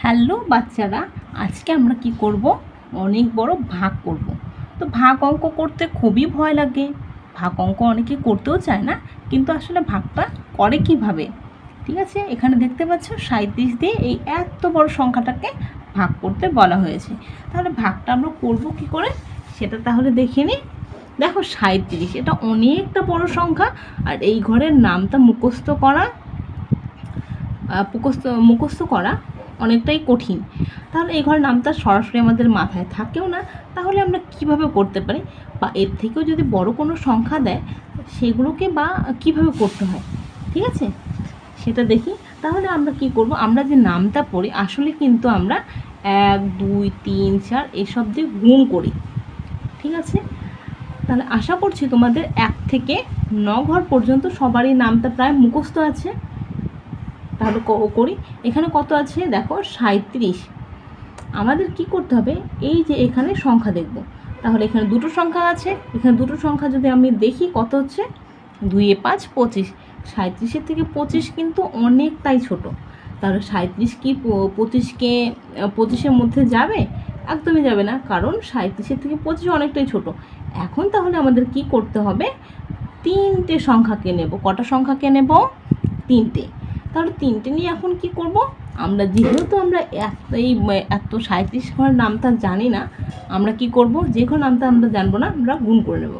Hello বাচ্চারা, আজকে আমরা কি করব? অনেক বড় ভাগ করব। তো ভাগ অঙ্ক করতে খুবই ভয় লাগে। ভাগ অঙ্ক অনেকে করতেও চায় না, কিন্তু আসলে ভাগটা করে কিভাবে? ঠিক আছে, এখানে দেখতে পাচ্ছ 37 দিয়ে এই এত বড় সংখ্যাটাকে ভাগ করতে বলা হয়েছে। তাহলে ভাগটা আমরা করব কি করে সেটা তাহলে দেখে নিই। দেখো 37 এটা অনেকটা বড় সংখ্যা, আর এই ঘরের নামটা মুখস্থ করা অনেকটাই কঠিন। তাহলে এই ঘরের নামটা সরাসরি আমাদের মাথায় থাকেও না, তাহলে আমরা কিভাবে করতে পারি? বা এর থেকেও যদি বড় কোনো সংখ্যা দেয় সেগুলোকে বা কিভাবে করতে হয়, ঠিক আছে, সেটা দেখি। তাহলে আমরা কি করব, আমরা যে নামটা পড়ি আসলে কিন্তু আমরা 1 2 3 4 এসব দিয়ে গুণ করি, ঠিক আছে। তাহলে আশা করছি তোমাদের 1 থেকে 9 ঘর পর্যন্ত সবারই নামটা প্রায় মুখস্থ আছে। তাহলে করি, এখানে কত আছে দেখো 37। আমাদের কি করতে হবে, এই যে এখানে সংখ্যা দেখব। তাহলে এখানে দুটো সংখ্যা আছে, এখানে দুটো সংখ্যা যদি আমি দেখি কত হচ্ছে, 2 এ 5 25। 37-এর থেকে 25 কিন্তু অনেকটাই ছোট। তাহলে 37 কি 25-এর মধ্যে যাবে? একদমই যাবে না, কারণ 37-এর থেকে 25 অনেকটাই ছোট। এখন তাহলে আমাদের কি করতে হবে, তিনটে সংখ্যাকে নেব। কটা সংখ্যাকে নেব? তিনটে। তাহলে তিনটে নিয়ে এখন কি করব, আমরা যেহেতু আমরা এত 37 ঘরের নামটা জানি না, আমরা কি করব, যে ঘর নামটা আমরা জানবো না আমরা গুণ করে নেব।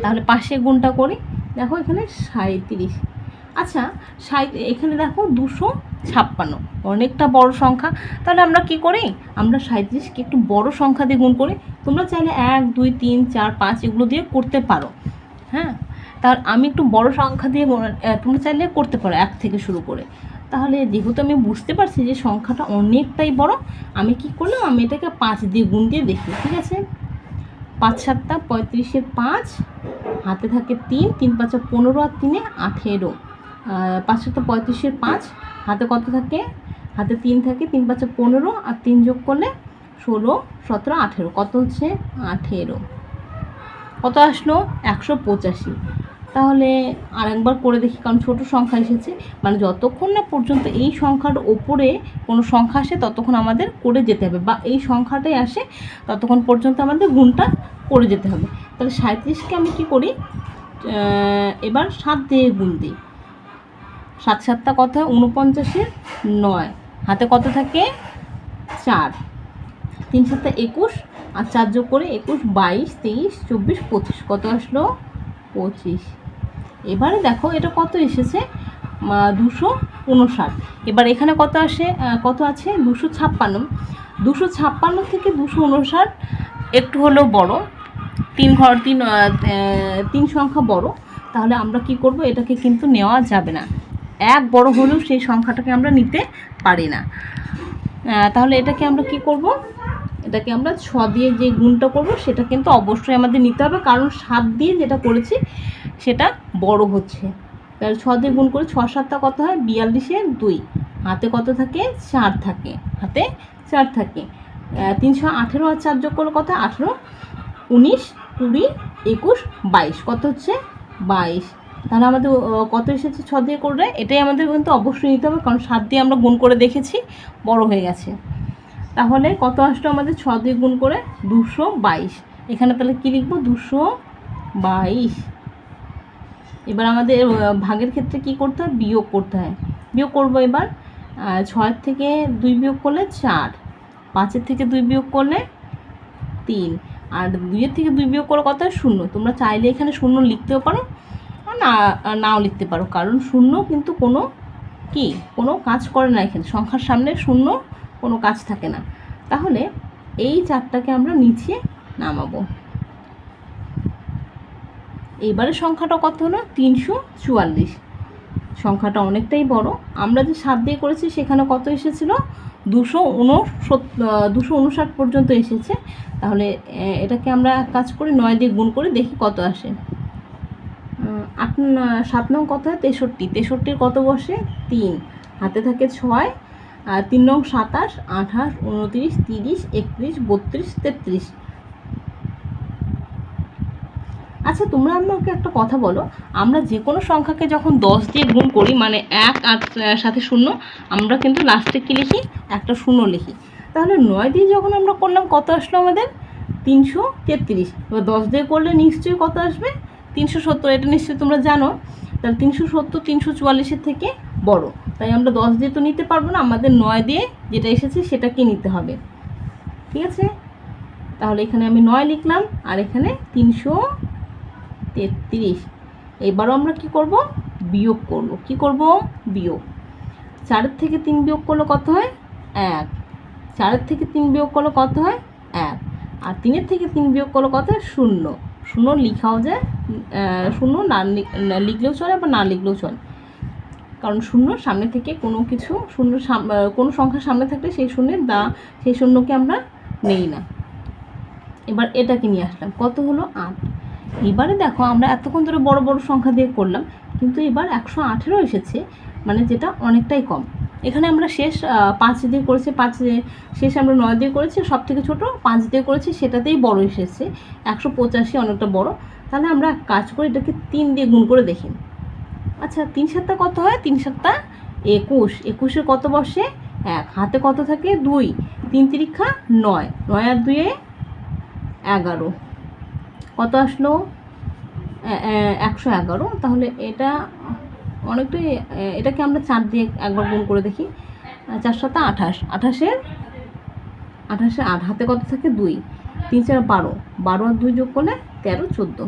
তাহলে পাশে গুণটা করি, দেখো এখানে 37। আচ্ছা, এখানে দেখো 256, অনেকটা বড় সংখ্যা। তাহলে আমরা কি করি, আমরা 37কে একটু বড় সংখ্যা দিয়ে গুণ করি। তোমরা চাইলে 1 2 3 4 5 এগুলো দিয়ে করতে পারো, হ্যাঁ। তার আমি একটু বড় সংখ্যা দিয়ে তোমরা চাইলে করতে পারো 1 থেকে শুরু করে। তাহলে যেহেতু আমি বুঝতে পারছি যে সংখ্যাটা অনেকটাই বড়, আমি কি করলাম, আমি এটাকে 5 দিয়ে গুণ দিয়ে দেখি, ঠিক আছে। 5 7 35-এর 5, হাতে থাকে 3 3 5 15 আর 3 18। 5 7 35-এর 5, হাতে কত থাকে, হাতে 3 থাকে, 3 5 15 আর 3 যোগ করলে 16 17 18, কত হচ্ছে 18। কত আসলো 185। তাহলে আরেকবার করে দেখি, কারণ ছোট সংখ্যা এসেছে, মানে যতক্ষণ না পর্যন্ত এই সংখ্যার ওপরে কোনো সংখ্যা আসে ততক্ষণ আমাদের করে যেতে হবে, বা এই সংখ্যাটাই আসে ততক্ষণ পর্যন্ত আমাদের গুণটা করে যেতে হবে। তাহলে 37কে আমি কি করি, এবার 7 দিয়ে গুণ দিই। 7 7 কত হয় 49-এর 9, হাতে কত থাকে 4, 3 7 21 আর 4 যোগ করে 21 22 23 24 25, কত আসলো 25। এবারে দেখো এটা কত এসেছে, 259। এবার এখানে কত আসে, কত আছে 256। 256 থেকে 259 একটু হলেও বড়, তিন সংখ্যা বড়। তাহলে আমরা কি করব, এটাকে কিন্তু নেওয়া যাবে না, এক বড় হলেও সেই সংখ্যাটাকে আমরা নিতে পারি না। তাহলে এটাকে আমরা কি করব, এটাকে আমরা 6 দিয়ে যে গুণটা করব সেটা কিন্তু অবশ্যই আমাদের নিতে হবে, কারণ 7 দিয়ে যেটা করেছি সেটা বড় হচ্ছে। তাহলে 6 দিয়ে গুণ করে 6 7 কত হয় 42-এর 2, হাতে কত থাকে 4 থাকে, হাতে 4 থাকে। 318 আর 4 যোগ করলে কত 18 19 20 21 22, কত হচ্ছে 22। তাহলে আমাদের কত এসেছে 6 দিয়ে করলে, এটাই আমাদের কিন্তু অবশ্যই নিতে হবে, কারণ 7 দিয়ে আমরা গুণ করে দেখেছি বড় হয়ে গেছে। তাহলে কত আসলো আমাদের 6 দিয়ে গুণ করে 222। এখানে তাহলে কী লিখবো, 222। এবার আমাদের ভাগের ক্ষেত্রে কি করতে হয়, বিয়োগ করতে হয়। বিয়োগ করবো এবার, 6 থেকে 2 বিয়োগ করলে 4, 5 থেকে 2 বিয়োগ করলে 3, আর 2 থেকে 2 বিয়োগ করলে কত হয় 0। তোমরা চাইলে এখানে 0 লিখতেও পারো, নাও লিখতে পারো, কারণ 0 কিন্তু কোনো কাজ করে না, এখানে সংখ্যার সামনে 0 কোনো কাজ থাকে না। তাহলে এই 4টাকে আমরা নিচে নামাবো। এইবারে সংখ্যাটা কত হলো 344। সংখ্যাটা অনেকটাই বড়। আমরা যে 7 দিয়ে করেছি সেখানে কত এসেছিল 259 পর্যন্ত এসেছে। তাহলে এটাকে আমরা কাজ করি 9 দিয়ে গুণ করে দেখি কত আসে। 7 নং কত হয় 63, 63-র কত বসে 3, হাতে থাকে 6, 3 নং 27 28 29 30 31 32 33। আচ্ছা তোমরা আমাকে একটা কথা বলো, আমরা যে কোনো সংখ্যাকে যখন 10 দিয়ে গুণ করি, মানে 1 আর সাথে 0, আমরা কিন্তু লাস্টে কী লিখি? একটা 0 লিখি। তাহলে 9 দিয়ে যখন আমরা করলাম কত আসলো আমাদের? 333। এবার 10 দিয়ে করলে নিশ্চয়ই কত আসবে? 370। এটা নিশ্চয়ই তোমরা জানো। তাহলে 370 344-এর থেকে বড়, তাই আমরা 10 দিয়ে তো নিতে পারবো না, আমাদের 9 দিয়ে যেটা এসেছে সেটাকে নিতে হবে। ঠিক আছে, তাহলে এখানে আমি 9 লিখলাম আর এখানে 333। এবারও আমরা কি করব? বিয়োগ করব। কি করব? বিয়োগ। 4 থেকে 3 বিয়োগ করলে কত হয়? 1। 4 থেকে 3 বিয়োগ করলে কত হয়? 1। আর 3 থেকে 3 বিয়োগ করলে কত হয়? 0। 0 লিখাও যায়, 0 না লিখলেও চলে, আবার না লিখলেও চলে, কারণ 0 সামনে থেকে কোনো কিছু, 0 কোনো সংখ্যার সামনে থাকলে সেই শূন্যকে আমরা নেই না। এবার এটাকে নিয়ে আসলাম, কত হলো? 8। এবারে দেখো আমরা এতক্ষণ ধরে বড় বড় সংখ্যা দিয়ে করলাম, কিন্তু এবার 118 এসেছে, মানে যেটা অনেকটাই কম। এখানে আমরা শেষ 5 দিয়ে করেছি, শেষ আমরা 9 দিয়ে করেছি, সব থেকে ছোটো 5 দিয়ে করেছি, সেটাতেই বড় এসেছে 185, অনেকটা বড়। তাহলে আমরা কাজ করে এটাকে 3 দিয়ে গুণ করে দেখি। আচ্ছা 3 7 কত হয়? 3 7 21। 21-এর কত বসে? 1। হাতে কত থাকে? 2। 3 তিরিক্ষা 9। 9 আর 2 11। কত আসলো? 111। তাহলে এটা অনেকটাই, এটাকে আমরা 4 দিয়ে একবার গুণ করে দেখি। 4 7 28। 28-এর 8 হাতে কত থাকে? 2। 3 4 12। 12 আর 2 যোগ করলে 13 14।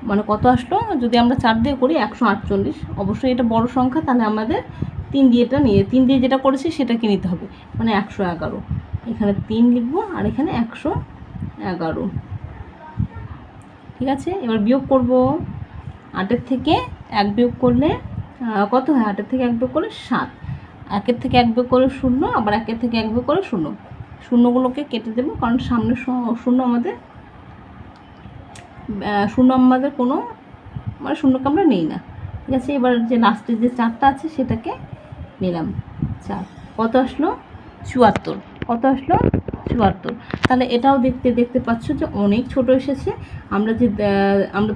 মানে কত আসলো? যদি আমরা 4 দিয়ে করি 148। অবশ্যই এটা বড় সংখ্যা, তাহলে আমাদের 3 দিয়ে যেটা করেছি সেটাকে নিতে হবে, মানে 111। এখানে 3 লিখবো আর এখানে 111। ঠিক আছে, এবার বিয়োগ করব। 8-এর থেকে 1 বিয়োগ করলে কত হয়? 8-এর থেকে 1 বিয়োগ করলে 7। 1-এর থেকে 1 বিয়োগ করলে 0, আবার 1-এর থেকে 1 বিয়োগ করলে 0। শূন্যগুলোকে কেটে দেবো, কারণ সামনে শূন্য আমাদের কোনো, মানে শূন্যকে আমরা নেই না। ঠিক আছে, এবার যে লাস্টের যে 4টা আছে সেটাকে নিলাম। 4। কত আসলো? 74। কত আসলো? 74। তাহলে এটাও দেখতে পাচ্ছ যে অনেক ছোট এসেছে। আমরা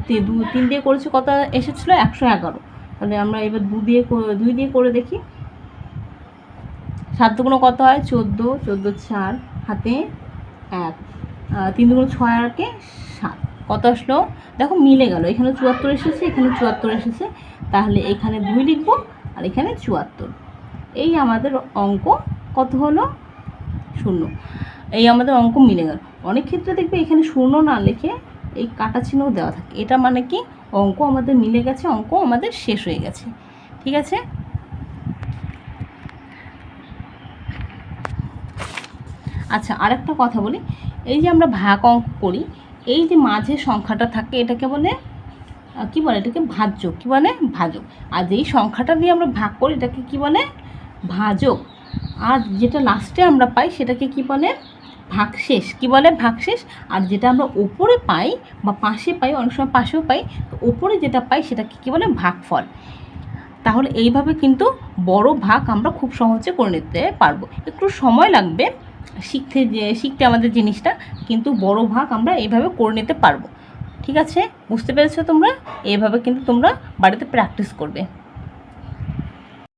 3 দিয়ে করেছি, কত এসেছিলো? 111। তাহলে আমরা এবার 2 দিয়ে করে দেখি। 7 দুগুণ কত হয়? 14। 14 4 হাতে 1। 3 দুগুণ 6 আর 7। কত আসলো? দেখো মিলে গেল, এখানে 74 এসেছে, এখানে 74 এসেছে। তাহলে এখানে 2 লিখব আর এখানে 74। এই আমাদের অঙ্ক কত হলো? 0। এই আমাদের অঙ্ক মিলে গেল। অনেক ক্ষেত্রে দেখবে এখানে 0 না লিখে এই কাটা চিহ্নও দেওয়া থাকে, এটা মানে কি? অঙ্ক আমাদের মিলে গেছে, অঙ্ক আমাদের শেষ হয়ে গেছে। ঠিক আছে, আচ্ছা আরেকটা কথা বলি, এই যে আমরা ভাগ অঙ্ক করি, এই যে মাঝে সংখ্যাটা থাকে এটাকে বলে কি বলে? এটাকে ভাজ্য। কি বলে? ভাজক। আর যেই সংখ্যাটা দিয়ে আমরা ভাগ করি এটাকে কি বলে? ভাজক। আর যেটা লাস্টে আমরা পাই সেটাকে কি বলে? ভাগশেষ। কি বলে? ভাগশেষ। আর যেটা আমরা ওপরে পাই বা পাশে পাই, অনেক সময় পাশেও পাই, তো ওপরে যেটা পাই সেটাকে কি বলে? ভাগফল। তাহলে এইভাবে কিন্তু বড় ভাগ আমরা খুব সহজে করে নিতে পারবো। একটু সময় লাগবে শিখতে আমাদের জিনিসটা, কিন্তু বড় ভাগ আমরা এইভাবে করে নিতে পারবো। ঠিক আছে, বুঝতে পেরেছো তোমরা? এইভাবে কিন্তু তোমরা বাড়িতে প্র্যাকটিস করবে।